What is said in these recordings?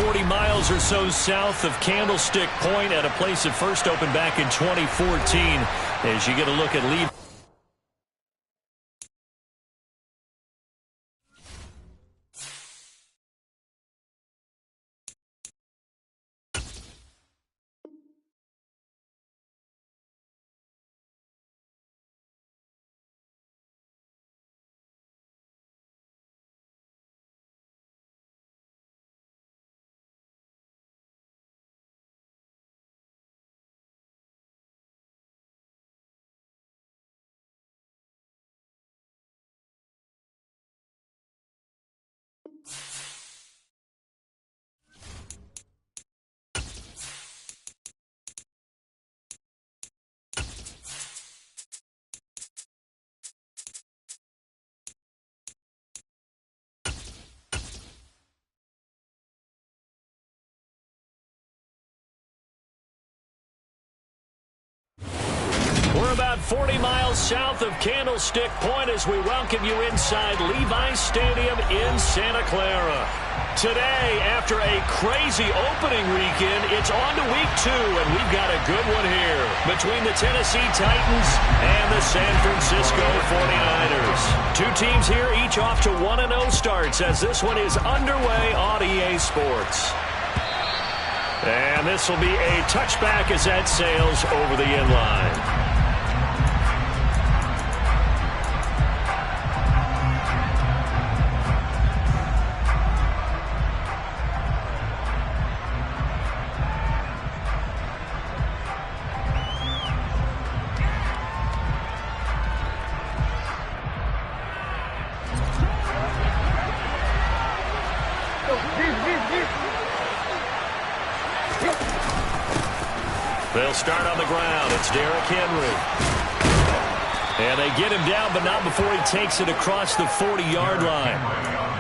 40 miles or so south of Candlestick Point at a place that first opened back in 2014 as you get a look at Levi. We're about 40 miles south of Candlestick Point as we welcome you inside Levi's Stadium in Santa Clara. Today, after a crazy opening weekend, it's on to week 2, and we've got a good one here between the Tennessee Titans and the San Francisco 49ers. Two teams here, each off to 1-0 starts as this one is underway on EA Sports. And this will be a touchback as that sails over the end line. They'll start on the ground. It's Derrick Henry. And they get him down, but not before he takes it across the 40-yard line.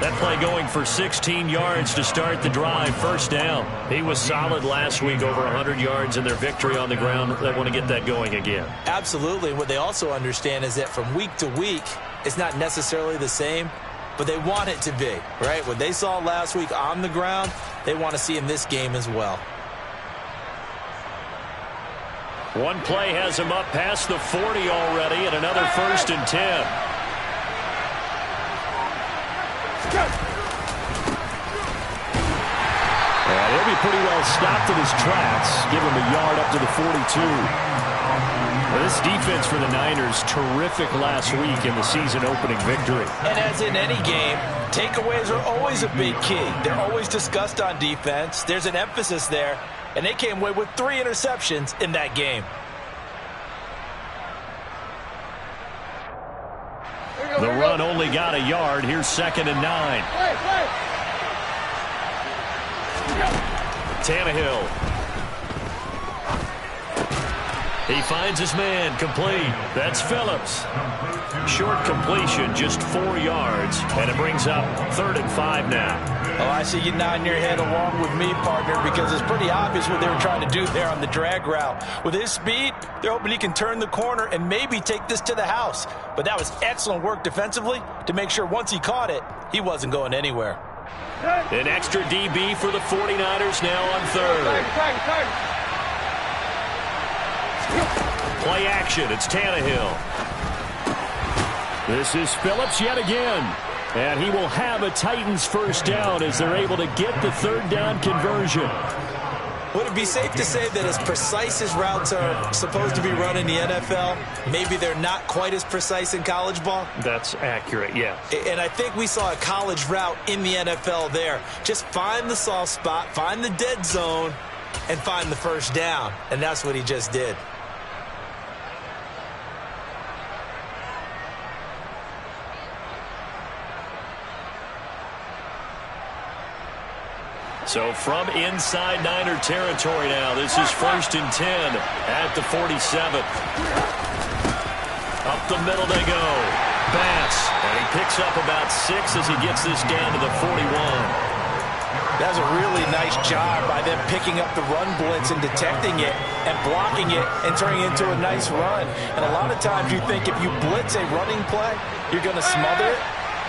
That play going for 16 yards to start the drive. First down. He was solid last week, over 100 yards in their victory on the ground. They want to get that going again. Absolutely. What they also understand is that from week to week, it's not necessarily the same, but they want it to be, right? What they saw last week on the ground, they want to see in this game as well. One play has him up past the 40 already, and another 1st and 10. And he'll be pretty well stopped in his tracks. Give him a yard up to the 42. Well, this defense for the Niners, terrific last week in the season-opening victory. And as in any game, takeaways are always a big key. They're always discussed on defense. There's an emphasis there. And they came away with 3 interceptions in that game. The run only got a yard. Here's 2nd and 9. Tannehill. He finds his man, complete. That's Phillips. Short completion, just 4 yards, and it brings up 3rd and 5 now. Oh, I see you nodding your head along with me, partner, because it's pretty obvious what they were trying to do there on the drag route. With his speed, they're hoping he can turn the corner and maybe take this to the house. But that was excellent work defensively to make sure once he caught it, he wasn't going anywhere. An extra DB for the 49ers now on 3rd. Play action. It's Tannehill. This is Phillips yet again. And he will have a Titans first down as they're able to get the 3rd down conversion. Would it be safe to say that as precise as routes are supposed to be run in the NFL, maybe they're not quite as precise in college ball? That's accurate, yeah. And I think we saw a college route in the NFL there. Just find the soft spot, find the dead zone, and find the first down. And that's what he just did. So from inside Niner territory now, this is 1st and 10 at the 47. Up the middle they go. Bass, and he picks up about 6 as he gets this down to the 41. That was a really nice job by them picking up the run blitz and detecting it and blocking it and turning it into a nice run. And a lot of times you think if you blitz a running play, you're going to smother it.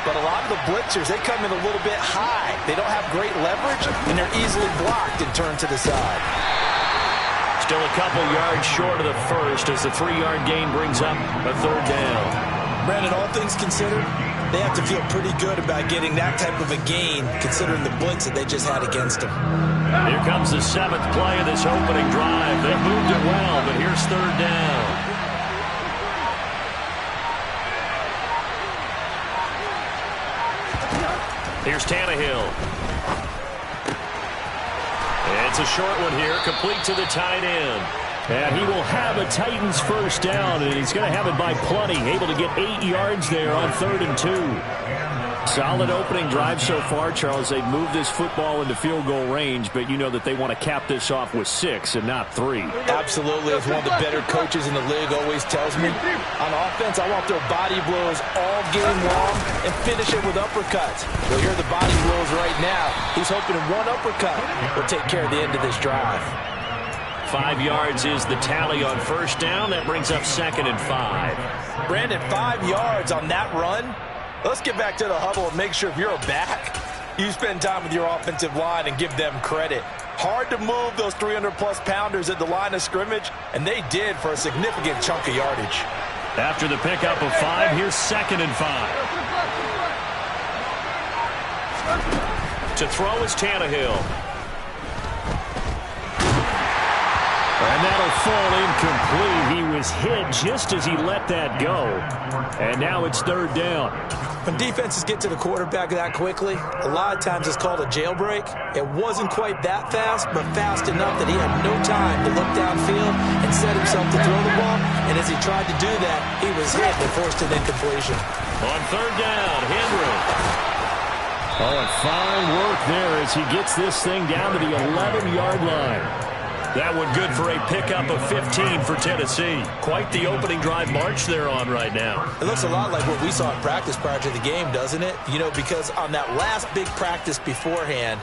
but a lot of the blitzers, they come in a little bit high. They don't have great leverage, and they're easily blocked and turned to the side. Still a couple yards short of the first as the 3-yard gain brings up a third down. Brandon, all things considered, they have to feel pretty good about getting that type of a gain considering the blitz that they just had against them. Here comes the 7th play of this opening drive. They moved it well, but here's third down. Here's Tannehill. It's a short one here, complete to the tight end. And he will have a Titans first down, and he's going to have it by plenty. Able to get 8 yards there on 3rd and 2. Solid opening drive so far, Charles. They've moved this football into field goal range, but you know that they want to cap this off with 6 and not 3. Absolutely. As one of the better coaches in the league always tells me, on offense, I want their body blows all game long and finish it with uppercuts. Well, here are the body blows right now. He's hoping in one uppercut will take care of the end of this drive. 5 yards is the tally on first down. That brings up 2nd and 5. Brandon, 5 yards on that run. Let's get back to the huddle and make sure if you're a back, you spend time with your offensive line and give them credit. Hard to move those 300-plus pounders at the line of scrimmage, and they did for a significant chunk of yardage. After the pickup of 5, here's 2nd and 5. To throw is Tannehill. And that'll fall incomplete. He was hit just as he let that go. And now it's 3rd down. When defenses get to the quarterback that quickly, a lot of times it's called a jailbreak. It wasn't quite that fast, but fast enough that he had no time to look downfield and set himself to throw the ball. And as he tried to do that, he was hit and forced an incompletion. On 3rd down, Henry. Oh, and fine work there as he gets this thing down to the 11-yard line. That one good for a pickup of 15 for Tennessee. Quite the opening drive march they're on right now. It looks a lot like what we saw in practice prior to the game, doesn't it? You know, because on that last big practice beforehand,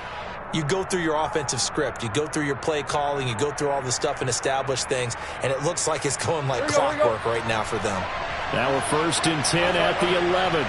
you go through your offensive script. You go through your play calling. You go through all the stuff and establish things. And it looks like it's going like clockwork right now for them. Now we're 1st and 10 at the 11.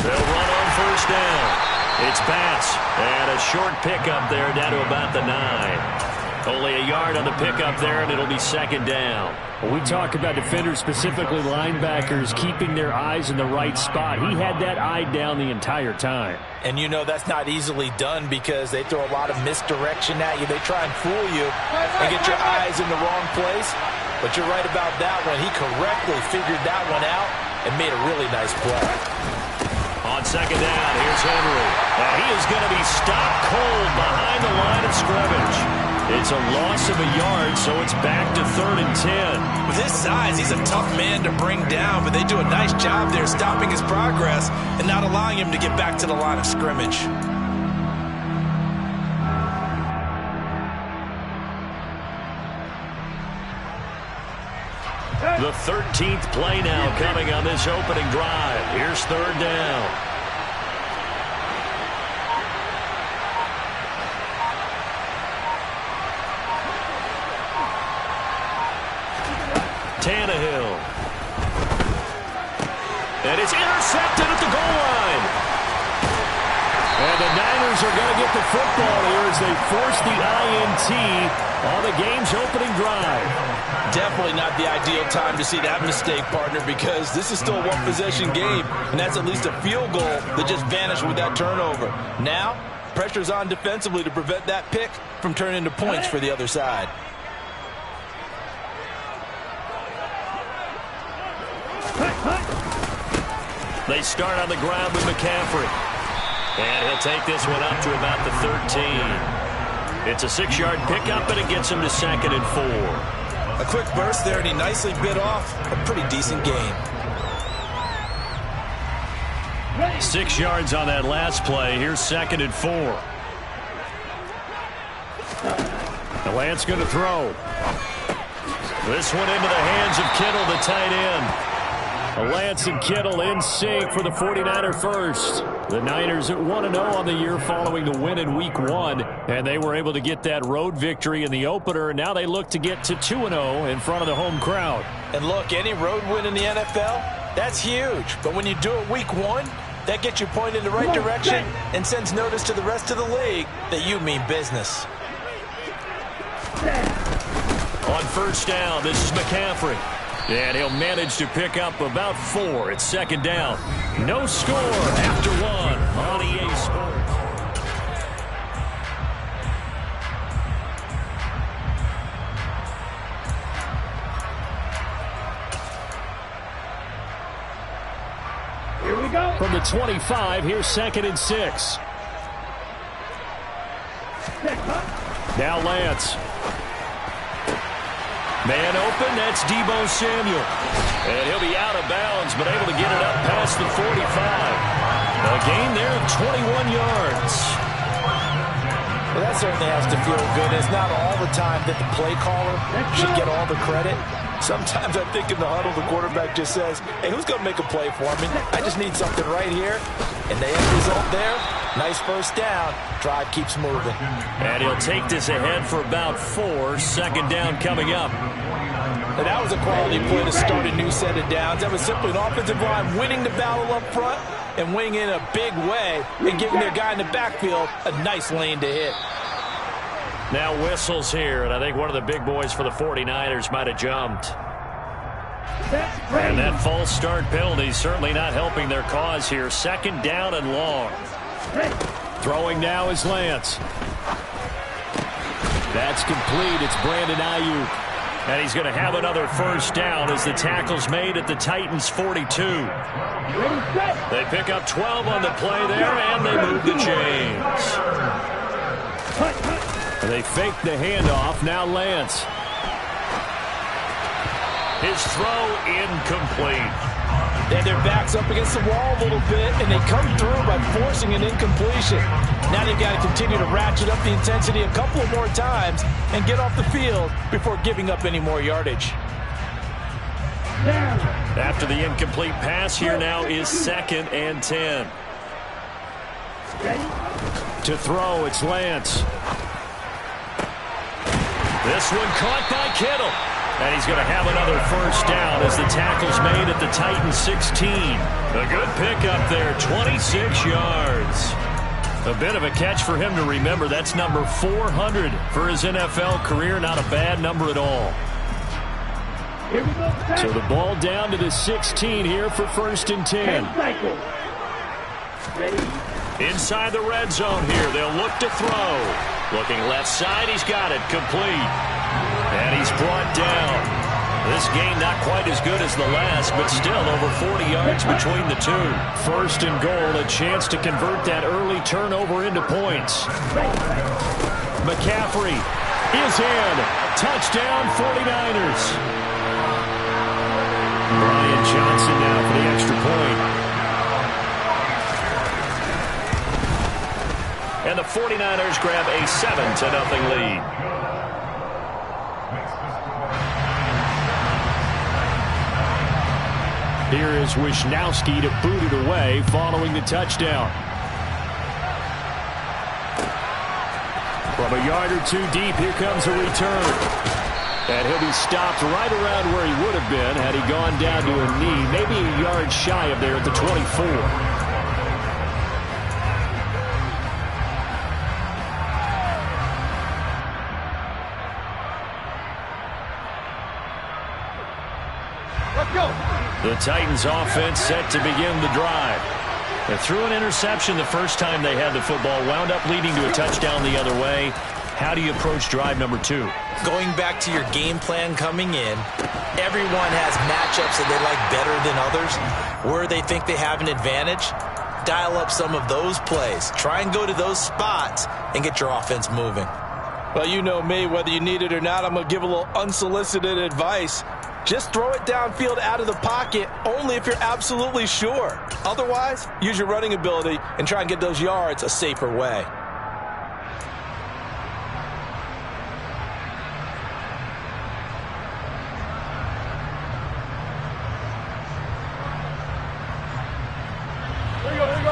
They'll run on first down. It's Bass, and a short pickup there down to about the 9. Only a yard on the pickup there, and it'll be 2nd down. When we talk about defenders, specifically linebackers, keeping their eyes in the right spot, he had that eye down the entire time. And you know that's not easily done because they throw a lot of misdirection at you. They try and fool you and get your eyes in the wrong place. But you're right about that one. He correctly figured that one out and made a really nice play. On 2nd down, here's Henry. And he is going to be stopped cold behind the line of scrimmage. It's a loss of a yard, so it's back to 3rd and 10. With his size, he's a tough man to bring down, but they do a nice job there stopping his progress and not allowing him to get back to the line of scrimmage. The 13th play now coming on this opening drive. Here's 3rd down. Tannehill. And it's intercepted at the goal line. And the Niners are going to get the football here as they force the INT on the game's opening drive. Definitely not the ideal time to see that mistake, partner, because this is still a one-possession game, and that's at least a field goal that just vanished with that turnover. Now, pressure's on defensively to prevent that pick from turning into points for the other side. They start on the ground with McCaffrey. And he'll take this one up to about the 13. It's a 6-yard pickup, and it gets him to 2nd and 4. A quick burst there, and he nicely bit off a pretty decent gain. 6 yards on that last play. Here's 2nd and 4. The Lance going to throw. This one into the hands of Kittle, the tight end. Lance and Kittle in sync for the 49er first. The Niners at 1-0 on the year following the win in Week 1, and they were able to get that road victory in the opener. Now they look to get to 2-0 in front of the home crowd. And look, any road win in the NFL, that's huge. But when you do it Week 1, that gets you pointed in the right direction and sends notice to the rest of the league that you mean business. On first down, this is McCaffrey. And he'll manage to pick up about 4 at second down. No score after 1 on EA Sports. Here we go. From the 25, here's 2nd and 6. Now Lance. Man open, that's Deebo Samuel. And he'll be out of bounds, but able to get it up past the 45. A gain there of 21 yards. Well, that certainly has to feel good. It's not all the time that the play caller should get all the credit. Sometimes I think in the huddle, the quarterback just says, hey, who's going to make a play for me? I just need something right here. And the end result there, nice first down. Drive keeps moving. And he'll take this ahead for about 4. Second down coming up. And that was a quality play to start a new set of downs. That was simply an offensive line winning the battle up front and winning in a big way and giving their guy in the backfield a nice lane to hit. Now whistles here, and I think one of the big boys for the 49ers might have jumped. And that false start penalty certainly not helping their cause here. Second down and long. Throwing now is Lance. That's complete. It's Brandon Ayuk. And he's going to have another first down as the tackle's made at the Titans' 42. They pick up 12 on the play there, and they move the chains. They fake the handoff. Now Lance. His throw incomplete. And their back's up against the wall a little bit, and they come through by forcing an incompletion. Now they've got to continue to ratchet up the intensity a couple of more times and get off the field before giving up any more yardage. After the incomplete pass, here now is 2nd and 10. To throw, it's Lance. This one caught by Kittle. And he's going to have another first down as the tackle's made at the Titans' 16. A good pickup there, 26 yards. A bit of a catch for him to remember. That's number 400 for his NFL career. Not a bad number at all. So the ball down to the 16 here for 1st and 10. Inside the red zone here. They'll look to throw. Looking left side. He's got it. Complete. And he's brought down. This game not quite as good as the last, but still over 40 yards between the two. 1st and goal, a chance to convert that early turnover into points. McCaffrey is in. Touchdown 49ers. Brian Johnson now for the extra point. And the 49ers grab a 7-0 lead. Here is Wisnowski to boot it away following the touchdown. From a yard or two deep, here comes a return. And he'll be stopped right around where he would have been had he gone down to a knee, maybe a yard shy of there at the 24. The Titans offense set to begin the drive. They threw an interception the first time they had the football, wound up leading to a touchdown the other way. How do you approach drive number 2? Going back to your game plan coming in, everyone has matchups that they like better than others. Where they think they have an advantage, dial up some of those plays. Try and go to those spots and get your offense moving. Well, you know me, whether you need it or not, I'm going to give a little unsolicited advice. Just throw it downfield out of the pocket only if you're absolutely sure. Otherwise, use your running ability and try and get those yards a safer way.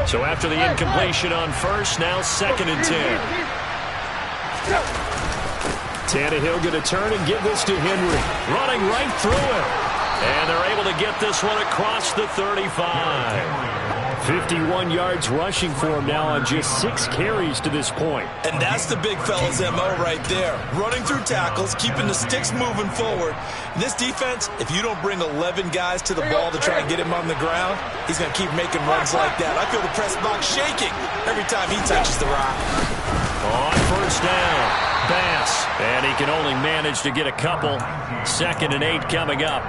So after the incompletion on first, now 2nd and 10. Tannehill going to turn and give this to Henry. Running right through it. And they're able to get this one across the 35. 51 yards rushing for him now on just 6 carries to this point. And that's the big fella's MO right there. Running through tackles, keeping the sticks moving forward. This defense, if you don't bring 11 guys to the ball to try and get him on the ground, he's going to keep making runs like that. I feel the press box shaking every time he touches the rock. On first down, Bass. And he can only manage to get a couple. 2nd and 8 coming up.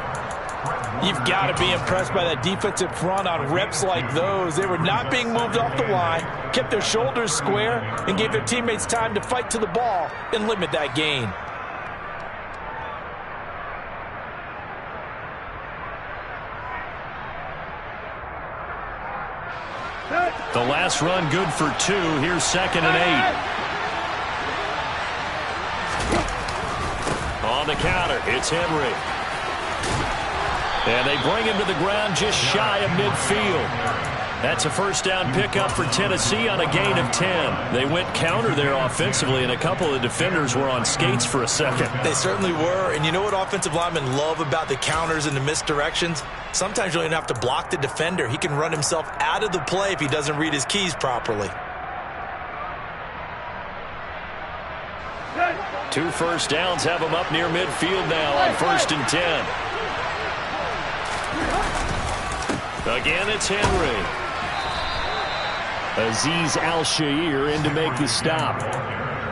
You've got to be impressed by that defensive front on reps like those. They were not being moved off the line, kept their shoulders square, and gave their teammates time to fight to the ball and limit that gain. The last run good for 2. Here's 2nd and 8. On the counter, it's Henry. And they bring him to the ground just shy of midfield. That's a first down pickup for Tennessee on a gain of 10. They went counter there offensively, and a couple of defenders were on skates for a second. They certainly were. And you know what offensive linemen love about the counters and the misdirections? Sometimes you don't even have to block the defender. He can run himself out of the play if he doesn't read his keys properly. 2 first downs have him up near midfield now on 1st and 10. Again, it's Henry. Azeez Al-Shaair in to make the stop.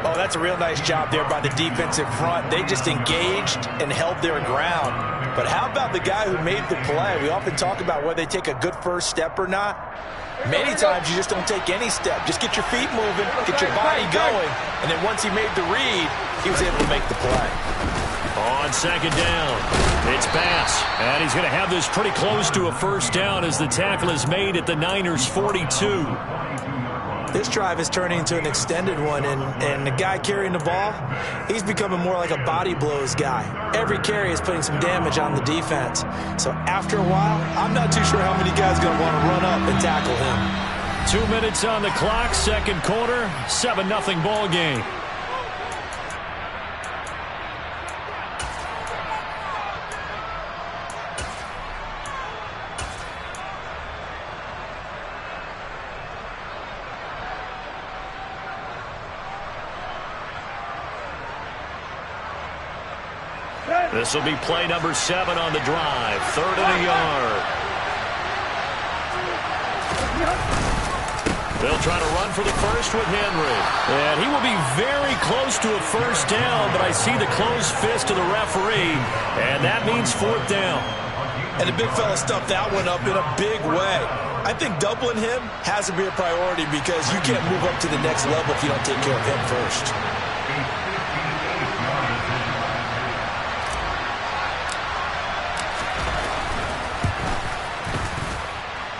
Oh, that's a real nice job there by the defensive front. They just engaged and held their ground. But how about the guy who made the play? We often talk about whether they take a good first step or not. Many times you just don't take any step. Just get your feet moving, get your body going, and then once he made the read, he was able to make the play. On 2nd down, it's Bass. And he's going to have this pretty close to a first down as the tackle is made at the Niners' 42. This drive is turning into an extended one, and the guy carrying the ball, he's becoming more like a body blows guy. Every carry is putting some damage on the defense. So after a while, I'm not too sure how many guys are going to want to run up and tackle him. 2 minutes on the clock, 2nd quarter, 7-0 ball game. This will be play number 7 on the drive. 3rd and a yard. They'll try to run for the first with Henry. And he will be very close to a first down, but I see the closed fist of the referee, and that means 4th down. And the big fella stuffed that one up in a big way. I think doubling him has to be a priority because you can't move up to the next level if you don't take care of him first.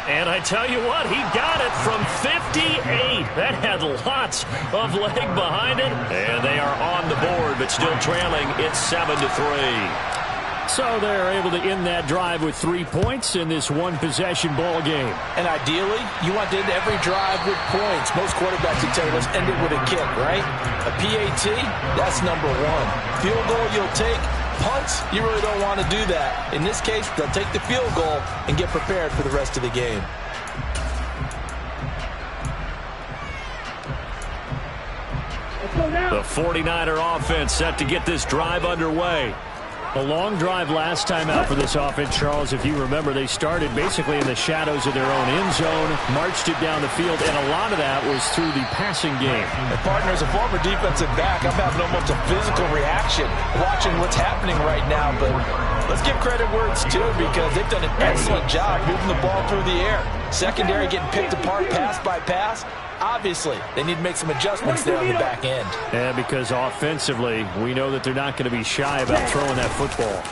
And I tell you what, he got it from 58. That had lots of leg behind it. And they are on the board, but still trailing. It's 7-3. So they're able to end that drive with 3 points in this one-possession ball game. And ideally, you want to end every drive with points. Most quarterbacks would tell you, let's end it with a kick, right? A PAT, that's number 1. Field goal you'll take. Punts, you really don't want to do that. In this case, they'll take the field goal and get prepared for the rest of the game. The 49er offense set to get this drive underway. A long drive last time out for this offense, Charles. If you remember, they started basically in the shadows of their own end zone, marched it down the field, and a lot of that was through the passing game. And partner, as a former defensive back, I'm having almost a physical reaction watching what's happening right now. But let's give credit where it's due because they've done an excellent job moving the ball through the air. Secondary getting picked apart pass by pass. Obviously, they need to make some adjustments there on the back end. Yeah, because offensively, we know that they're not going to be shy about throwing that football.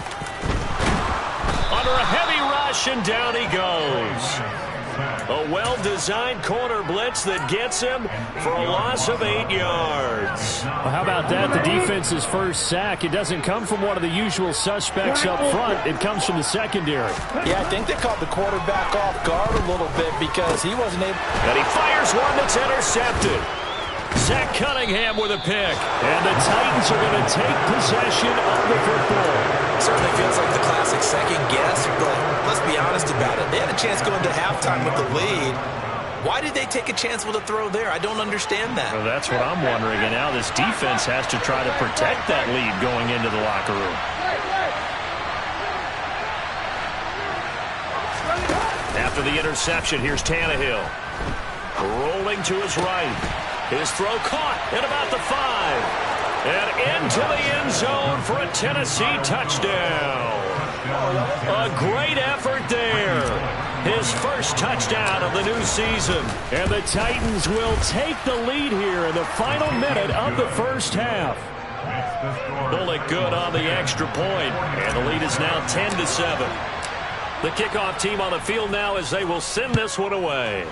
Under a heavy rush, and down he goes. A well-designed corner blitz that gets him for a loss of 8 yards. Well, how about that? The defense's first sack. It doesn't come from one of the usual suspects up front. It comes from the secondary. Yeah, I think they caught the quarterback off guard a little bit because he wasn't able. And he fires one that's intercepted. Zach Cunningham with a pick. And the Titans are going to take possession of the football. Certainly feels like the classic second guess, but let's be honest about it. They had a chance going to halftime with the lead. Why did they take a chance with a throw there? I don't understand that. Well, that's what I'm wondering. And now this defense has to try to protect that lead going into the locker room. After the interception, here's Tannehill. Rolling to his right. His throw caught at about the 5. And into the end zone for a Tennessee touchdown. A great effort there. His first touchdown of the new season. And the Titans will take the lead here in the final minute of the first half. Bullock good on the extra point. And the lead is now 10-7. The kickoff team on the field now as they will send this one away.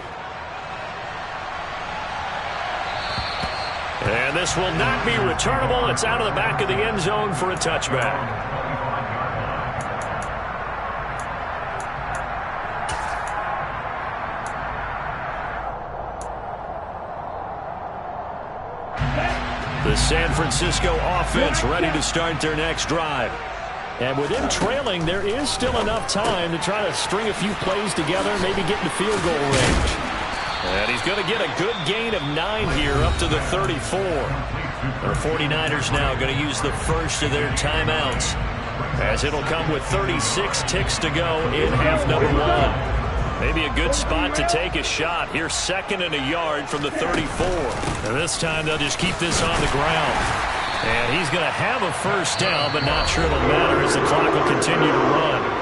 And this will not be returnable. It's out of the back of the end zone for a touchback. The San Francisco offense ready to start their next drive. And with them trailing, there is still enough time to try to string a few plays together, maybe get into field goal range. And he's going to get a good gain of 9 here up to the 34. The 49ers now going to use the first of their timeouts, as it'll come with 36 ticks to go in half number 1. Maybe a good spot to take a shot. Here's 2nd and a yard from the 34. And this time they'll just keep this on the ground. And he's going to have a first down, but not sure it'll matter as the clock will continue to run.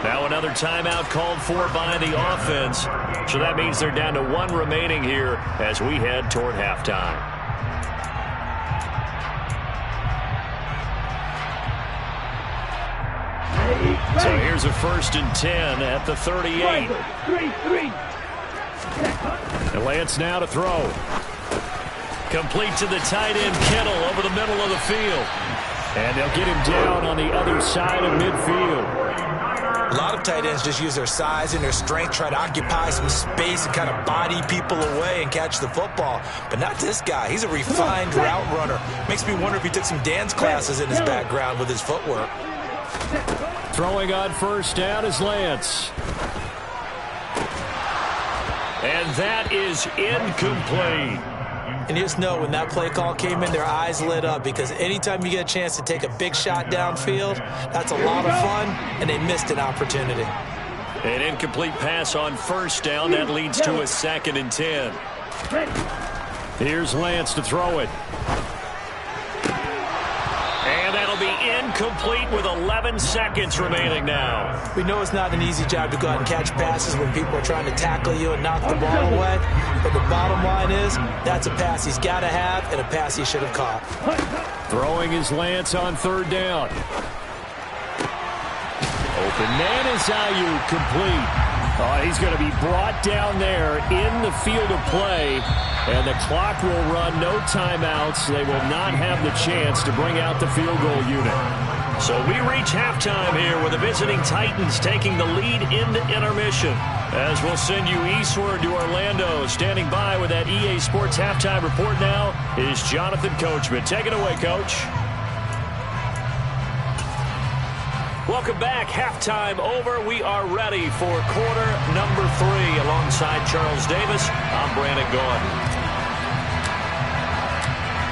Now another timeout called for by the offense. So that means they're down to 1 remaining here as we head toward halftime. So here's a 1st and 10 at the 38. And Lance now to throw. Complete to the tight end, Kittle, over the middle of the field. And they'll get him down on the other side of midfield. A lot of tight ends just use their size and their strength, try to occupy some space and kind of body people away and catch the football. But not this guy. He's a refined route runner. Makes me wonder if he took some dance classes in his background with his footwork. Throwing on first down is Lance. And that is incomplete. And you just know when that play call came in, their eyes lit up, because anytime you get a chance to take a big shot downfield, that's a lot of fun, and they missed an opportunity. An incomplete pass on first down. That leads to a 2nd and 10. Here's Lance to throw it. And that'll be incomplete with 11 seconds remaining now. We know it's not an easy job to go out and catch passes when people are trying to tackle you and knock the ball away. But the bottom line is, that's a pass he's got to have and a pass he should have caught. Throwing is Lance on 3rd down. Open man is Ayuk, complete. He's going to be brought down there in the field of play. And the clock will run, no timeouts. They will not have the chance to bring out the field goal unit. So we reach halftime here with the visiting Titans taking the lead into intermission. As we'll send you eastward to Orlando. Standing by with that EA Sports halftime report now is Jonathan Coachman. Take it away, Coach. Welcome back. Halftime over. We are ready for quarter number 3. Alongside Charles Davis, I'm Brandon Gordon.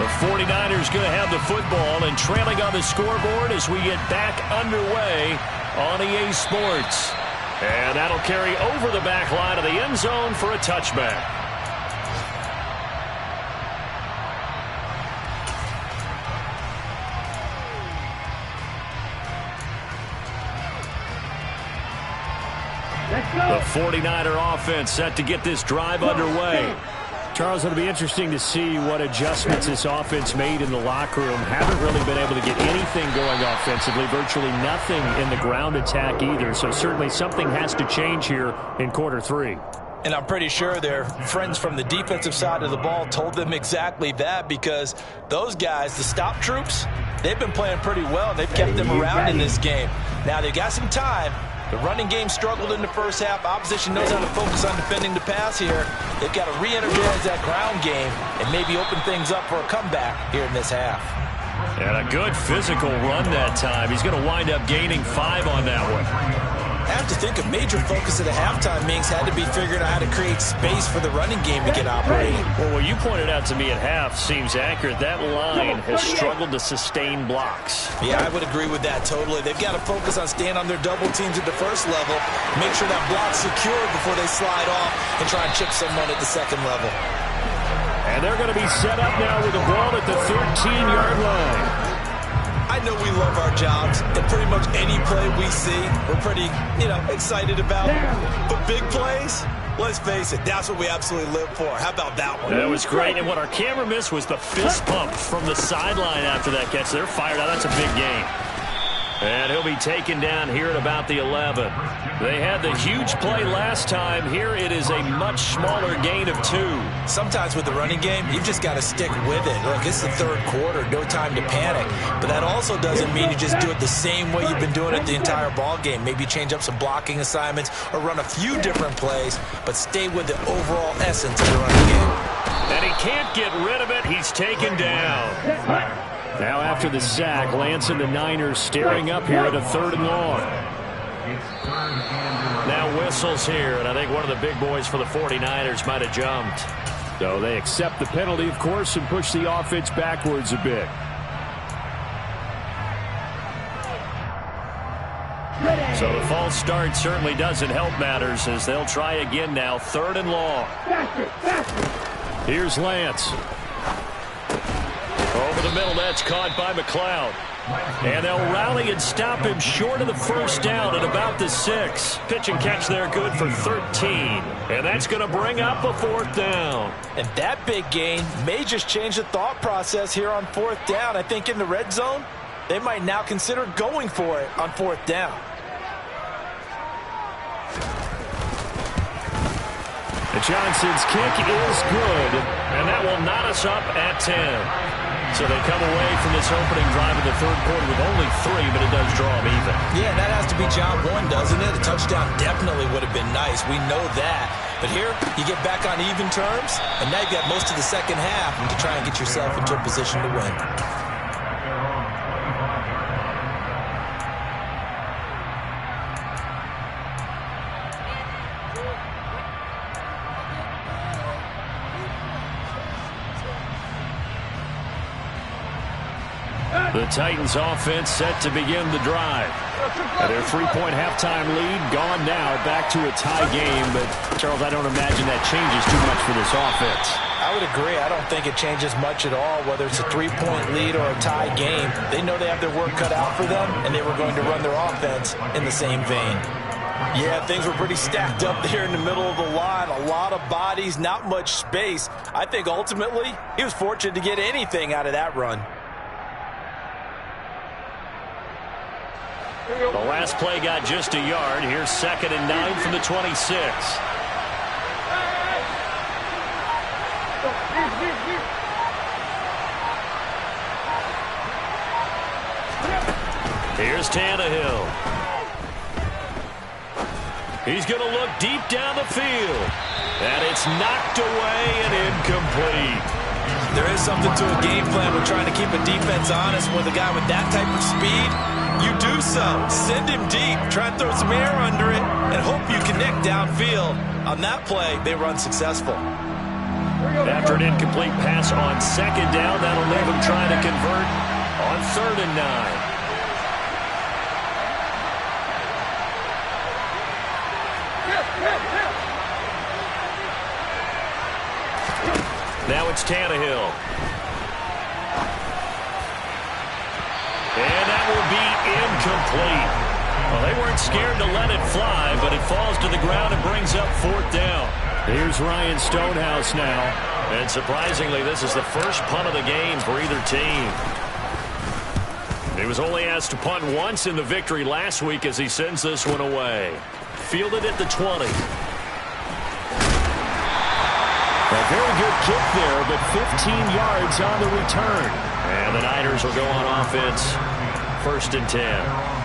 The 49ers going to have the football and trailing on the scoreboard as we get back underway on EA Sports. And that'll carry over the back line of the end zone for a touchback. The 49er offense set to get this drive underway. Charles, it'll be interesting to see what adjustments this offense made in the locker room. Haven't really been able to get anything going offensively, virtually nothing in the ground attack either. So certainly something has to change here in quarter 3. And I'm pretty sure their friends from the defensive side of the ball told them exactly that, because those guys, the stop troops, they've been playing pretty well. They've kept them around in this game. Now, they've got some time. The running game struggled in the first half. Opposition knows how to focus on defending the pass here. They've got to re-energize that ground game and maybe open things up for a comeback here in this half. And a good physical run that time. He's going to wind up gaining 5 on that one. I have to think a major focus at the halftime, Minks, had to be figuring out how to create space for the running game to get operating. Well, what you pointed out to me at half seems accurate. That line has struggled to sustain blocks. Yeah, I would agree with that totally. They've got to focus on staying on their double teams at the first level, make sure that block's secure before they slide off and try and chip someone at the second level. And they're going to be set up now with the ball at the 13-yard line. I know we love our jobs, and pretty much any play we see, we're pretty, excited about. But big plays, let's face it, that's what we absolutely live for. How about that one? That was great. And what our camera missed was the fist pump from the sideline after that catch. They're fired out. That's a big game. And he'll be taken down here at about the 11. They had the huge play last time. Here it is a much smaller gain of 2. Sometimes with the running game, you've just got to stick with it. Look, it's the third quarter, no time to panic. But that also doesn't mean you just do it the same way you've been doing it the entire ball game. Maybe change up some blocking assignments or run a few different plays, but stay with the overall essence of the running game. And he can't get rid of it. He's taken down. Now after the sack, Lance and the Niners staring up here at a 3rd and long. Now whistles here, and I think one of the big boys for the 49ers might have jumped. So they accept the penalty, of course, and push the offense backwards a bit. So the false start certainly doesn't help matters as they'll try again now, 3rd and long. Here's Lance. Over the middle, that's caught by McLeod. And they'll rally and stop him short of the first down at about the 6. Pitch and catch there good for 13. And that's going to bring up a 4th down. And that big gain may just change the thought process here on 4th down. I think in the red zone, they might now consider going for it on 4th down. And Johnson's kick is good, and that will knot us up at 10. So they come away from this opening drive in the 3rd quarter with only 3, but it does draw them even. Yeah, that has to be job 1, doesn't it? A touchdown definitely would have been nice. We know that. But here, you get back on even terms, and now you've got most of the second half to try and get yourself into a position to win. The Titans offense set to begin the drive. Their 3-point halftime lead gone now, back to a tie game. But, Charles, I don't imagine that changes too much for this offense. I would agree. I don't think it changes much at all, whether it's a 3-point lead or a tie game. They know they have their work cut out for them, and they were going to run their offense in the same vein. Yeah, things were pretty stacked up there in the middle of the line. A lot of bodies, not much space. I think ultimately he was fortunate to get anything out of that run. The last play got just a yard. Here's 2nd and 9 from the 26. Here's Tannehill. He's going to look deep down the field. And it's knocked away and incomplete. There is something to a game plan with trying to keep a defense honest with a guy with that type of speed. You do so. Send him deep. Try and throw some air under it and hope you connect downfield. On that play, they run successful. After an incomplete pass on 2nd down, that'll leave him trying to convert on 3rd and 9. Now it's Tannehill. And that will be incomplete. Well, they weren't scared to let it fly, but it falls to the ground and brings up 4th down. Here's Ryan Stonehouse now. And surprisingly, this is the first punt of the game for either team. He was only asked to punt once in the victory last week as he sends this one away. Fielded at the 20. A very good kick there, but 15 yards on the return. And the Niners will go on offense, 1st and 10.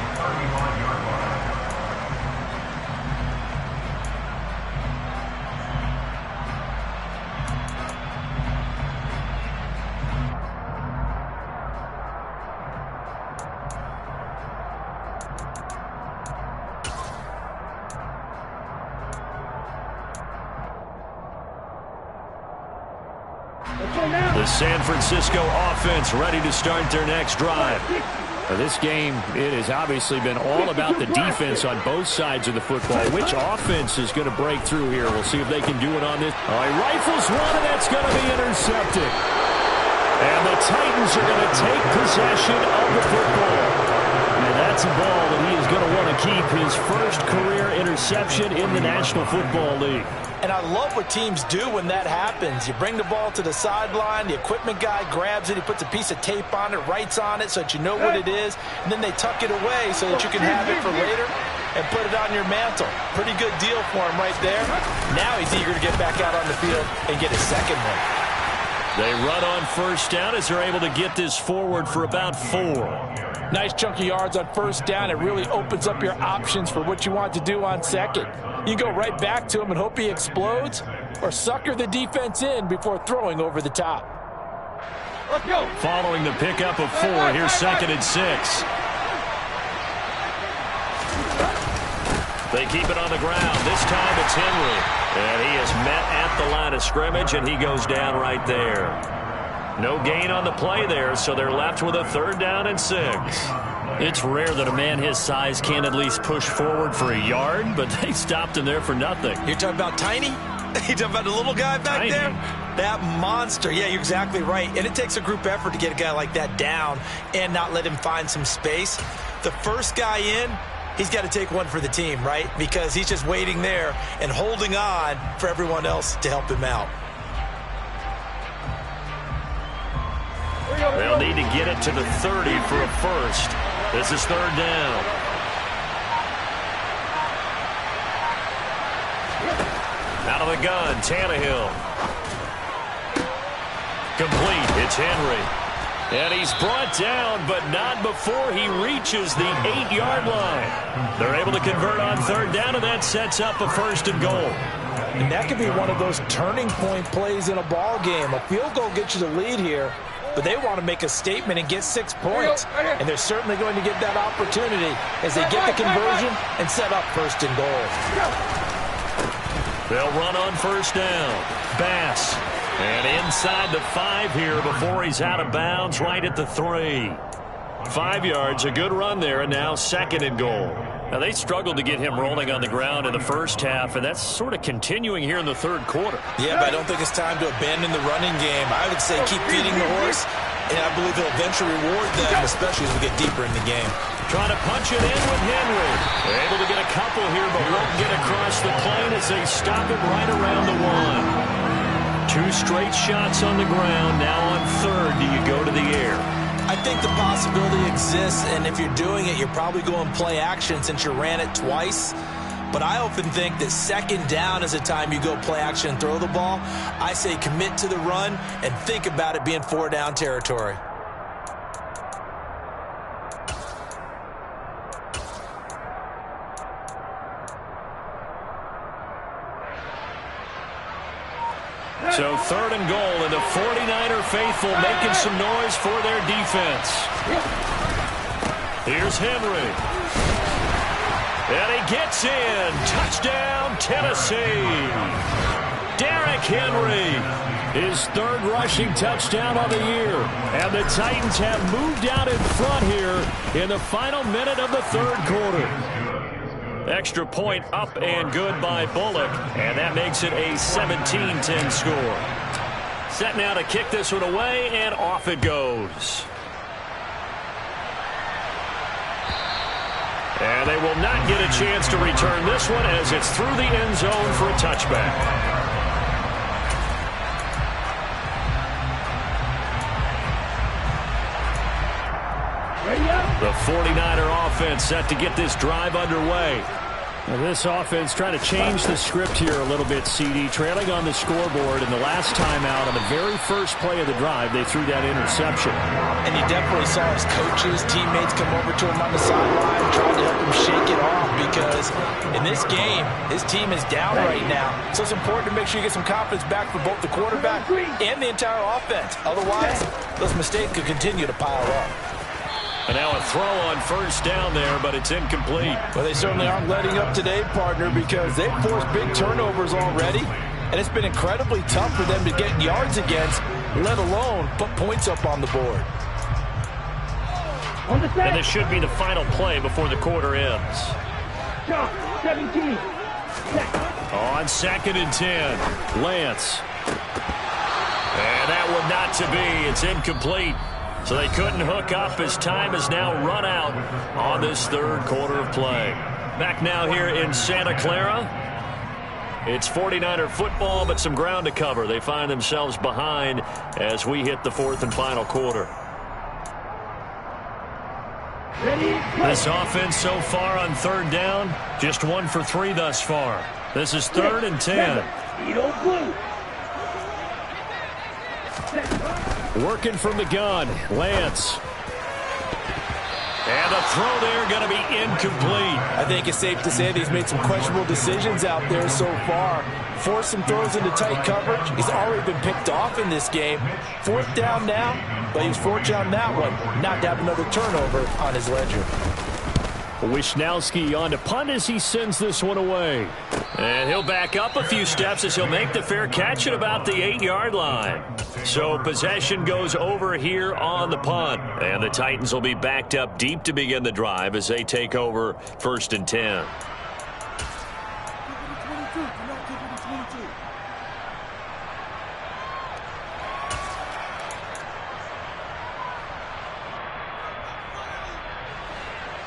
The San Francisco offense ready to start their next drive. This game, it has obviously been all about the defense on both sides of the football. Which offense is going to break through here? We'll see if they can do it on this. He rifles one, and that's going to be intercepted. And the Titans are going to take possession of the football. And that's a ball that he is going to want to keep, his first career interception in the National Football League. And I love what teams do when that happens. You bring the ball to the sideline, the equipment guy grabs it, he puts a piece of tape on it, writes on it so that you know what it is, and then they tuck it away so that you can have it for later and put it on your mantle. Pretty good deal for him right there. Now he's eager to get back out on the field and get his second one. They run on 1st down as they're able to get this forward for about 4. Nice chunky yards on 1st down. It really opens up your options for what you want to do on 2nd. You go right back to him and hope he explodes, or sucker the defense in before throwing over the top. Let's go. Following the pickup of 4, here's 2nd and 6. They keep it on the ground. This time it's Henry. And he is met at the line of scrimmage, and he goes down right there. No gain on the play there, so they're left with a 3rd down and 6. It's rare that a man his size can at least push forward for a yard, but they stopped him there for nothing. You're talking about tiny? You're talking about the little guy back there? That monster. Yeah, you're exactly right. And it takes a group effort to get a guy like that down and not let him find some space. The first guy in, he's got to take one for the team, right? Because he's just waiting there and holding on for everyone else to help him out. They'll need to get it to the 30 for a first. This is 3rd down. Out of the gun, Tannehill. Complete. It's Henry. And he's brought down, but not before he reaches the 8-yard line. They're able to convert on 3rd down, and that sets up a 1st and goal. And that could be one of those turning point plays in a ball game. A field goal gets you the lead here, but they want to make a statement and get 6 points. And they're certainly going to get that opportunity as they get the conversion and set up 1st and goal. They'll run on 1st down. Bass. And inside the 5 here before he's out of bounds, right at the 3. 5 yards, a good run there, and now 2nd and goal. Now, they struggled to get him rolling on the ground in the first half, and that's sort of continuing here in the 3rd quarter. Yeah, but I don't think it's time to abandon the running game. I would say keep feeding the horse, and I believe he'll eventually reward them, especially as we get deeper in the game. Trying to punch it in with Henry. They're able to get a couple here, but won't get across the plane as they stop it right around the 1. 2 straight shots on the ground. Now on 3rd, do you go to the air? I think the possibility exists, and if you're doing it, you're probably going play action since you ran it twice. But I often think that 2nd down is a time you go play action and throw the ball. I say commit to the run and think about it being 4-down territory. So 3rd and goal, and the 49er faithful making some noise for their defense. Here's Henry. And he gets in. Touchdown, Tennessee. Derrick Henry, his 3rd rushing touchdown of the year. And the Titans have moved out in front here in the final minute of the 3rd quarter. Extra point up and good by Bullock, and that makes it a 17-10 score. Set now to kick this one away, and off it goes. And they will not get a chance to return this one as it's through the end zone for a touchback. The 49er offense set to get this drive underway. This offense trying to change the script here a little bit, CD. Trailing on the scoreboard, and the last time out on the very first play of the drive, they threw that interception. And you definitely saw his coaches, teammates come over to him on the sideline, trying to help him shake it off, because in this game, his team is down right now. So it's important to make sure you get some confidence back for both the quarterback and the entire offense. Otherwise, those mistakes could continue to pile up. And now a throw on first down there, but it's incomplete. Well, they certainly aren't letting up today, partner, because they've forced big turnovers already, and it's been incredibly tough for them to get yards against, let alone put points up on the board. And this should be the final play before the quarter ends. 17. On 2nd and 10, Lance. And that one not to be. It's incomplete. So they couldn't hook up as time has now run out on this third quarter of play. Back now here in Santa Clara. It's 49er football, but some ground to cover. They find themselves behind as we hit the fourth and final quarter. This offense so far on third down, just 1 for 3 thus far. This is 3rd and 10. Working from the gun, Lance. And the throw there going to be incomplete. I think it's safe to say that he's made some questionable decisions out there so far. Forced some throws into tight coverage. He's already been picked off in this game. 4th down now, but he's fortunate on that one not to have another turnover on his ledger. Wisnowski on to punt as he sends this one away. And he'll back up a few steps as he'll make the fair catch at about the 8-yard line. So possession goes over here on the punt. And the Titans will be backed up deep to begin the drive as they take over 1st and 10.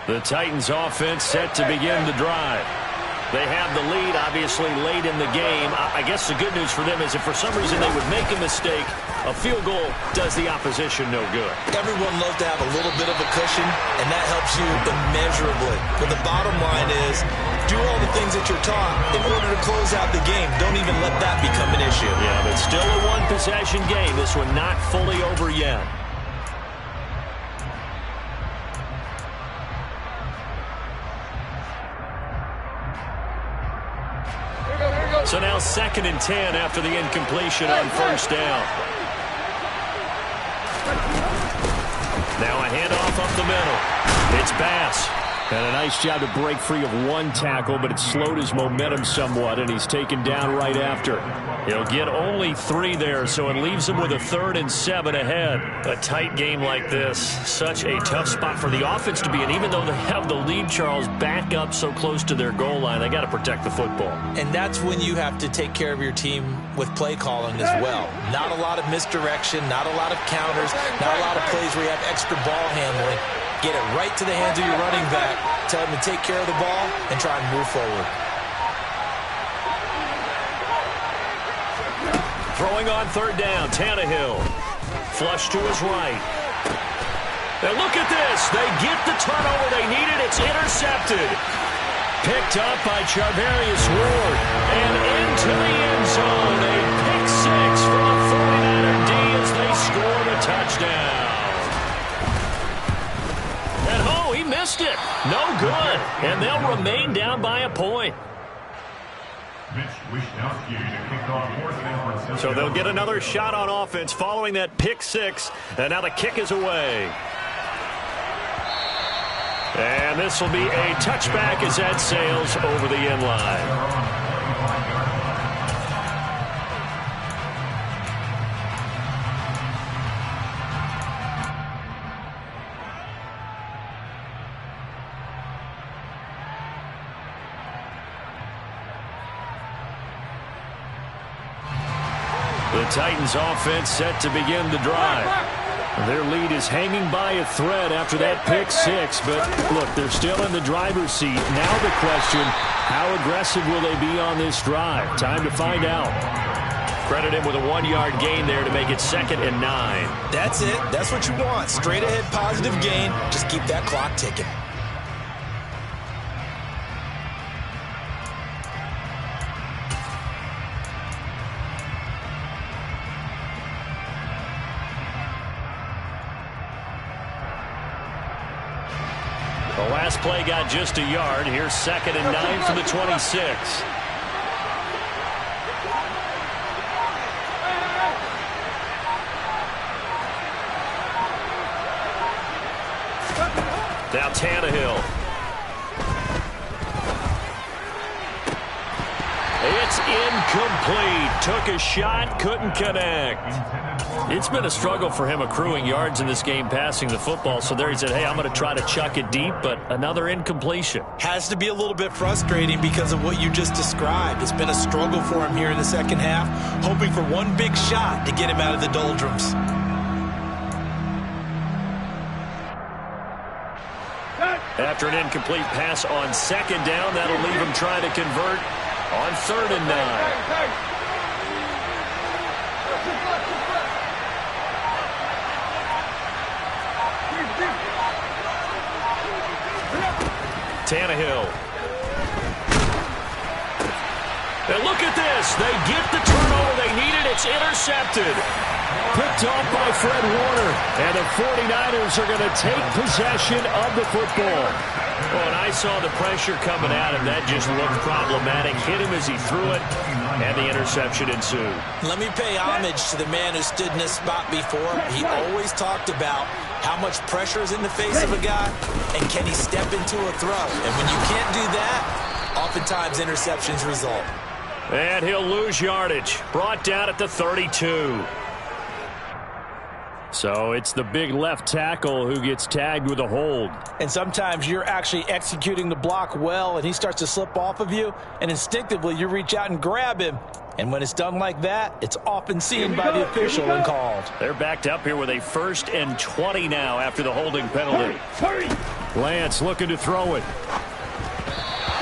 The Titans offense set to begin the drive. They have the lead, obviously, late in the game. I guess the good news for them is if for some reason they would make a mistake, a field goal does the opposition no good. Everyone loves to have a little bit of a cushion, and that helps you immeasurably. But the bottom line is, do all the things that you're taught in order to close out the game. Don't even let that become an issue. Yeah, but still a one-possession game. This one not fully over yet. So now 2nd and 10 after the incompletion on first down. Now a handoff up the middle. It's Bass. And a nice job to break free of one tackle, but it slowed his momentum somewhat, and he's taken down right after. He'll get only 3 there, so it leaves him with a 3rd and 7 ahead. A tight game like this, such a tough spot for the offense to be in. Even though they have the lead, Charles, back up so close to their goal line, they got to protect the football. And that's when you have to take care of your team with play calling as well. Not a lot of misdirection, not a lot of counters, not a lot of plays where you have extra ball handling. Get it right to the hands of your running back. Tell him to take care of the ball and try and move forward. Throwing on 3rd down, Tannehill. Flush to his right. And look at this. They get the turnover they needed. It's intercepted. Picked up by Charvarius Ward. And into the end zone. A pick 6 from a 49er D as they score the touchdown. And oh, he missed it. No good. And they'll remain down by a point. So they'll get another shot on offense following that pick 6. And now the kick is away. And this will be a touchback as that sails over the end line. The Titans offense set to begin the drive. Their lead is hanging by a thread after that pick 6, but look, they're still in the driver's seat. Now the question, how aggressive will they be on this drive? Time to find out. Credit him with a 1-yard gain there to make it 2nd and 9. That's it. That's what you want. Straight ahead positive gain. Just keep that clock ticking. The last play got just a yard. Here's 2nd and 9 from the 26. Now Tannehill. It's incomplete. Took a shot, couldn't connect. It's been a struggle for him accruing yards in this game passing the football. So there he said, hey, I'm going to try to chuck it deep, but another incompletion. Has to be a little bit frustrating because of what you just described. It's been a struggle for him here in the second half, hoping for one big shot to get him out of the doldrums. After an incomplete pass on 2nd down, that'll leave him trying to convert on 3rd and 9. Tannehill. And look at this. They get the turnover they needed. It's intercepted. Picked off by Fred Warner. And the 49ers are going to take possession of the football. Well, and I saw the pressure coming at him. That just looked problematic. Hit him as he threw it, and the interception ensued. Let me pay homage to the man who stood in this spot before. He always talked about how much pressure is in the face of a guy, and can he step into a throw. And when you can't do that, oftentimes interceptions result. And he'll lose yardage. Brought down at the 32. So it's the big left tackle who gets tagged with a hold. And sometimes you're actually executing the block well, and he starts to slip off of you, and instinctively you reach out and grab him. And when it's done like that, it's often seen by the official and called. They're backed up here with a 1st and 20 now after the holding penalty. Lance looking to throw it.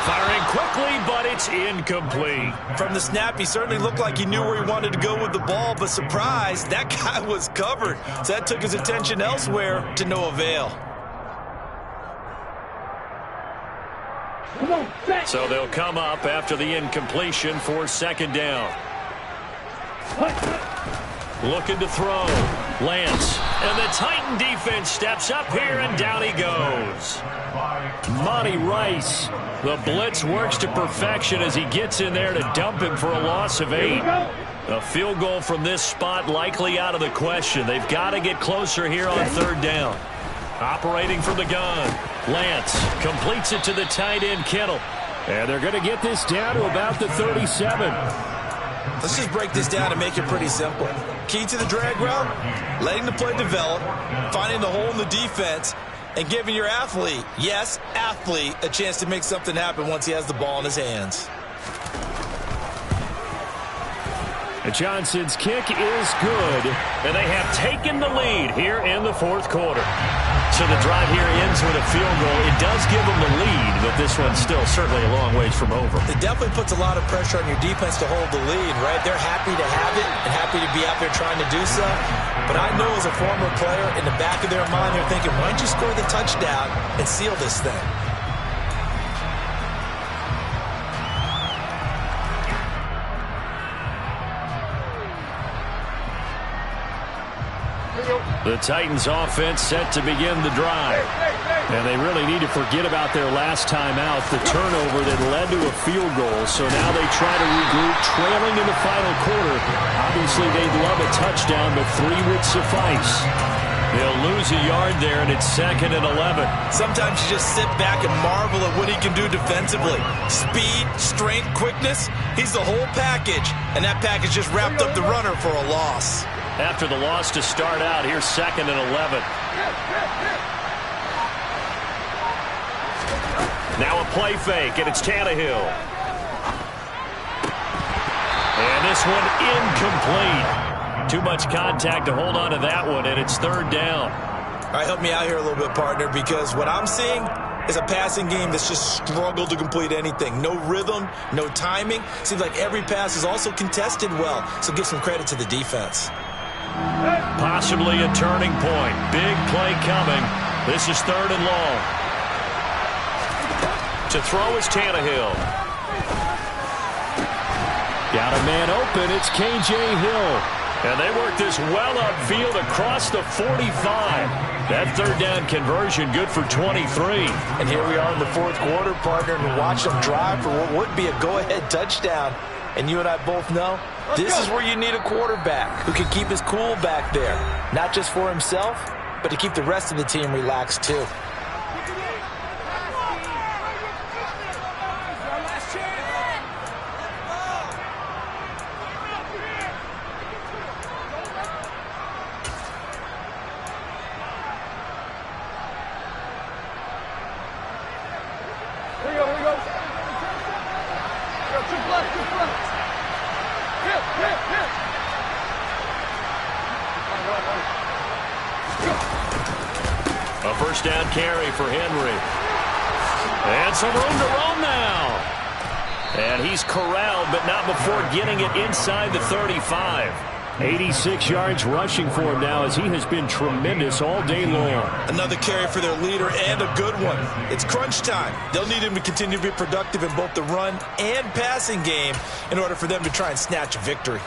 Firing quickly, but it's incomplete. From the snap, he certainly looked like he knew where he wanted to go with the ball, but surprise, that guy was covered. So that took his attention elsewhere to no avail. So they'll come up after the incompletion for 2nd down. Looking to throw. Lance. And the Titan defense steps up here, and down he goes. Monty Rice. The blitz works to perfection as he gets in there to dump him for a loss of 8. A field goal from this spot likely out of the question. They've got to get closer here on 3rd down. Operating from the gun. Lance completes it to the tight end, Kittle. And they're going to get this down to about the 37. Let's just break this down and make it pretty simple. Key to the drag route, letting the play develop, finding the hole in the defense, and giving your athlete, yes, athlete, a chance to make something happen once he has the ball in his hands. Johnson's kick is good, and they have taken the lead here in the 4th quarter. So the drive here ends with a field goal. It does give them the lead, but this one's still certainly a long ways from over. It definitely puts a lot of pressure on your defense to hold the lead, right? They're happy to have it and happy to be out there trying to do so. But I know as a former player, in the back of their mind, they're thinking, why don't you score the touchdown and seal this thing? The Titans offense set to begin the drive. And they really need to forget about their last time out, the turnover that led to a field goal. So now they try to regroup, trailing in the final quarter. Obviously, they'd love a touchdown, but 3 would suffice. They'll lose a yard there, and it's 2nd and 11. Sometimes you just sit back and marvel at what he can do defensively. Speed, strength, quickness, he's the whole package. And that package just wrapped up the runner for a loss. After the loss to start out, here's 2nd and 11. Now a play fake, and it's Tannehill. And this one incomplete. Too much contact to hold on to that one, and it's 3rd down. All right, help me out here a little bit, partner, because what I'm seeing is a passing game that's just struggled to complete anything. No rhythm, no timing. Seems like every pass is also contested well, so give some credit to the defense. Possibly a turning point. Big play coming. This is 3rd and long. To throw is Tannehill. Got a man open. It's K.J. Hill. And they work this well upfield across the 45. That third down conversion good for 23. And here we are in the fourth quarter, partner, and watch them drive for what would be a go-ahead touchdown. And you and I both know this is where you need a quarterback who can keep his cool back there. Not just for himself, but to keep the rest of the team relaxed too. A first down carry for Henry. And some room to roam now. And he's corralled, but not before getting it inside the 35. 86 yards rushing for him now as he has been tremendous all day long. Another carry for their leader and a good one. It's crunch time. They'll need him to continue to be productive in both the run and passing game in order for them to try and snatch a victory.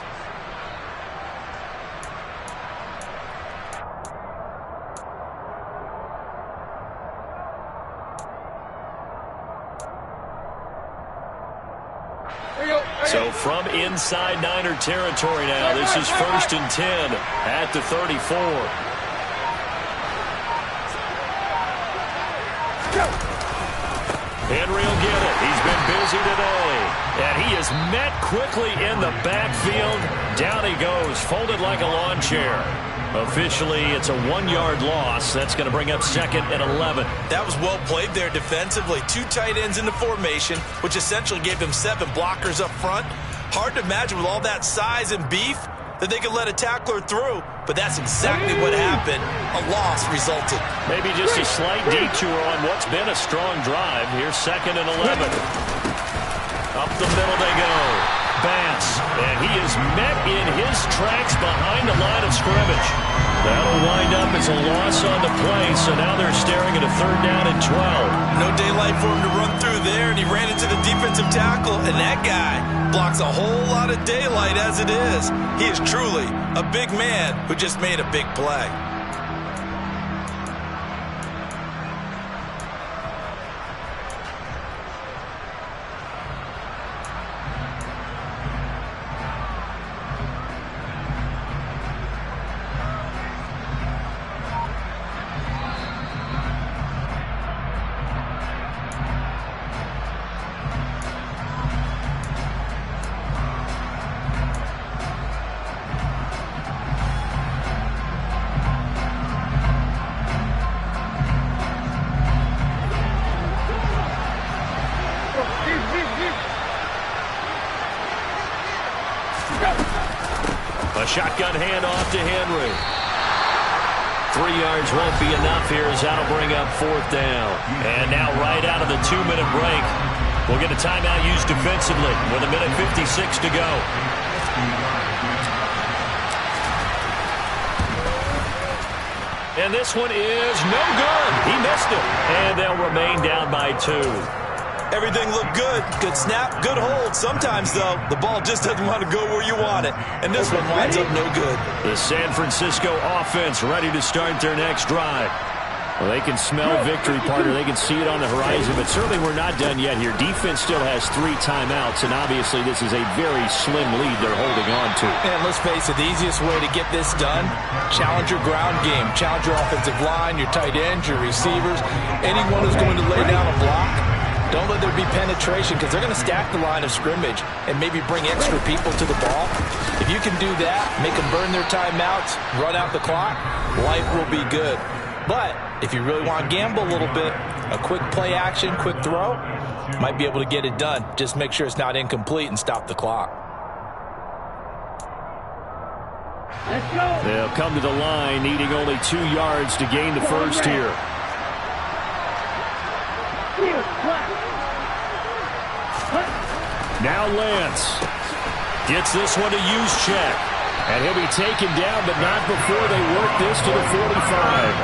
So from inside Niner territory now, this is 1st and 10 at the 34. Henry will get it. He's been busy today. And he is met quickly in the backfield. Down he goes, folded like a lawn chair. Officially, it's a 1-yard loss. That's going to bring up 2nd and 11. That was well played there defensively. 2 tight ends in the formation, which essentially gave them 7 blockers up front. Hard to imagine with all that size and beef that they could let a tackler through, but that's exactly what happened. A loss resulted. Maybe just a slight detour on what's been a strong drive. Here's 2nd and 11. Up the middle they go. Bass, and he is met in his tracks behind the line of scrimmage. That'll wind up as a loss on the play, so now they're staring at a 3rd down and 12. No daylight for him to run through there, and he ran into the defensive tackle, and that guy blocks a whole lot of daylight as it is. He is truly a big man who just made a big play. A shotgun handoff to Henry. 3 yards won't be enough here as that'll bring up 4th down. And now right out of the 2-minute break, we'll get a timeout used defensively with 1:56 to go. And this one is no good. He missed it. And they'll remain down by 2. Everything looked good. Good snap, good hold. Sometimes, though, the ball just doesn't want to go where you want it. And this one winds up no good. The San Francisco offense ready to start their next drive. Well, they can smell victory, partner. They can see it on the horizon, but certainly we're not done yet here. Defense still has 3 timeouts, and obviously this is a very slim lead they're holding on to. And let's face it, the easiest way to get this done, challenge your ground game. Challenge your offensive line, your tight ends, your receivers, anyone who's going to lay down a block. Don't let there be penetration because they're going to stack the line of scrimmage and maybe bring extra people to the ball. If you can do that, make them burn their timeouts, run out the clock, life will be good. But if you really want to gamble a little bit, a quick play action, quick throw, might be able to get it done. Just make sure it's not incomplete and stop the clock. Let's go. They'll come to the line needing only 2 yards to gain the first here. Now Lance gets this one to Juszczyk. And he'll be taken down, but not before they work this to the 45.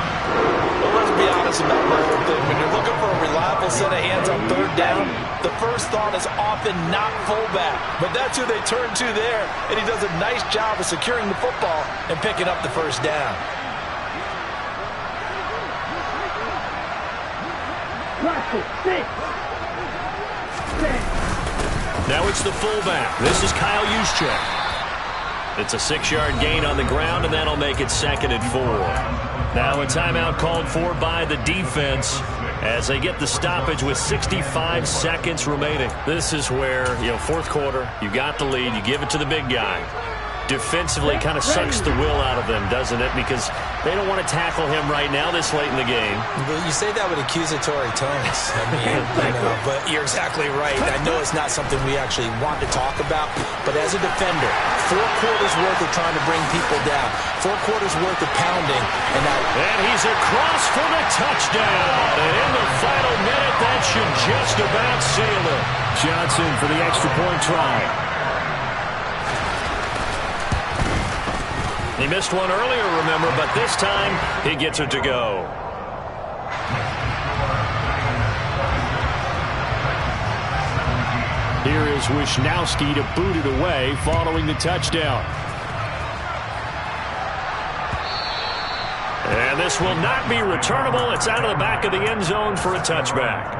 Well, let's be honest about the whole thing. When you're looking for a reliable set of hands on 3rd down, the first thought is often not fullback, but that's who they turn to there, and he does a nice job of securing the football and picking up the first down. Now it's the fullback. This is Kyle Juszczyk. It's a 6-yard gain on the ground, and that'll make it 2nd and 4. Now a timeout called for by the defense as they get the stoppage with 65 seconds remaining. This is where, fourth quarter, you got the lead, you give it to the big guy. Defensively kind of sucks the will out of them, doesn't it? Because they don't want to tackle him right now this late in the game. Well, you say that with accusatory tones. But you're exactly right. I know it's not something we actually want to talk about, but as a defender, 4 quarters worth of trying to bring people down, 4 quarters worth of pounding, and he's across for the touchdown. And in the final minute, that should just about seal it. Johnson for the extra point try. He missed one earlier, remember, but this time he gets it to go. Here is Wisnowski to boot it away following the touchdown. And this will not be returnable. It's out of the back of the end zone for a touchback.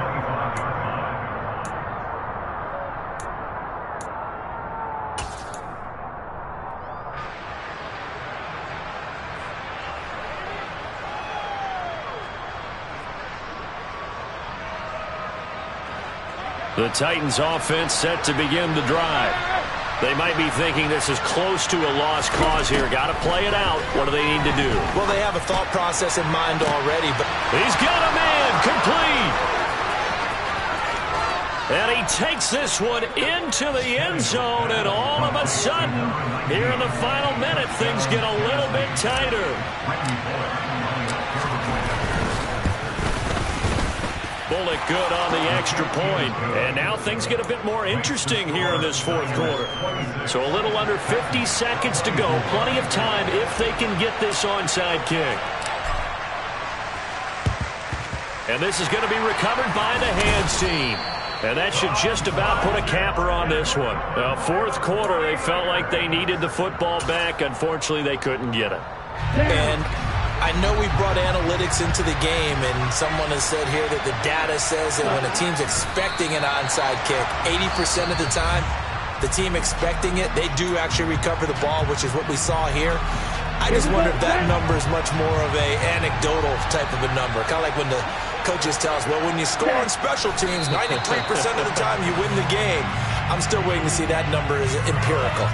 The Titans offense set to begin the drive. They might be thinking this is close to a lost cause here. Got to play it out. What do they need to do? Well, they have a thought process in mind already. But he's got a man complete. And he takes this one into the end zone. And all of a sudden, here in the final minute, things get a little bit tighter. Bullock good on the extra point. And now things get a bit more interesting here in this fourth quarter. So a little under 50 seconds to go. Plenty of time if they can get this onside kick. And this is going to be recovered by the hands team. And that should just about put a capper on this one. Now, fourth quarter, they felt like they needed the football back. Unfortunately, they couldn't get it. And I know we brought analytics into the game, and someone has said here that the data says that when a team's expecting an onside kick, 80% of the time, the team expecting it, they do actually recover the ball, which is what we saw here. I just wonder if that number is much more of a anecdotal type of a number. Kind of like when the coaches tell us, well, when you score on special teams, 93% of the time you win the game. I'm still waiting to see that number is empirical.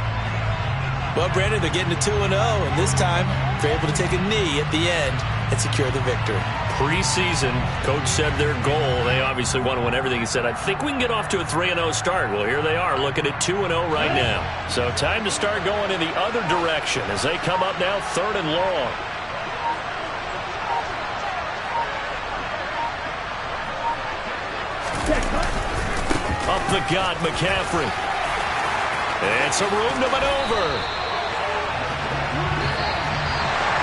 Well, Brandon, they're getting to 2-0, and this time they're able to take a knee at the end and secure the victory. Preseason, coach said their goal, they obviously want to win everything. He said, I think we can get off to a 3-0 start. Well, here they are looking at 2-0 right now. So time to start going in the other direction as they come up now 3rd and long. Up the gut, McCaffrey. And some room to maneuver.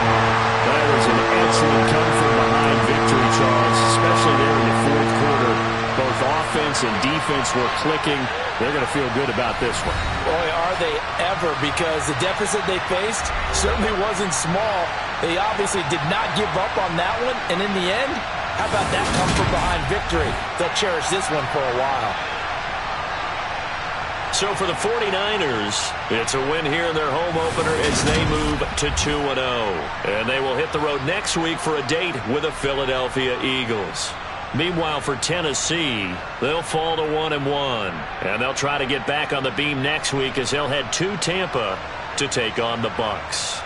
That was an excellent come-from-behind victory, Charles, especially there in the fourth quarter. Both offense and defense were clicking. They're going to feel good about this one. Boy, are they ever, because the deficit they faced certainly wasn't small. They obviously did not give up on that one, and in the end, how about that come-from-behind victory? They'll cherish this one for a while. So for the 49ers, it's a win here in their home opener as they move to 2-0. And they will hit the road next week for a date with the Philadelphia Eagles. Meanwhile, for Tennessee, they'll fall to 1-1. And they'll try to get back on the beam next week as they'll head to Tampa to take on the Bucs.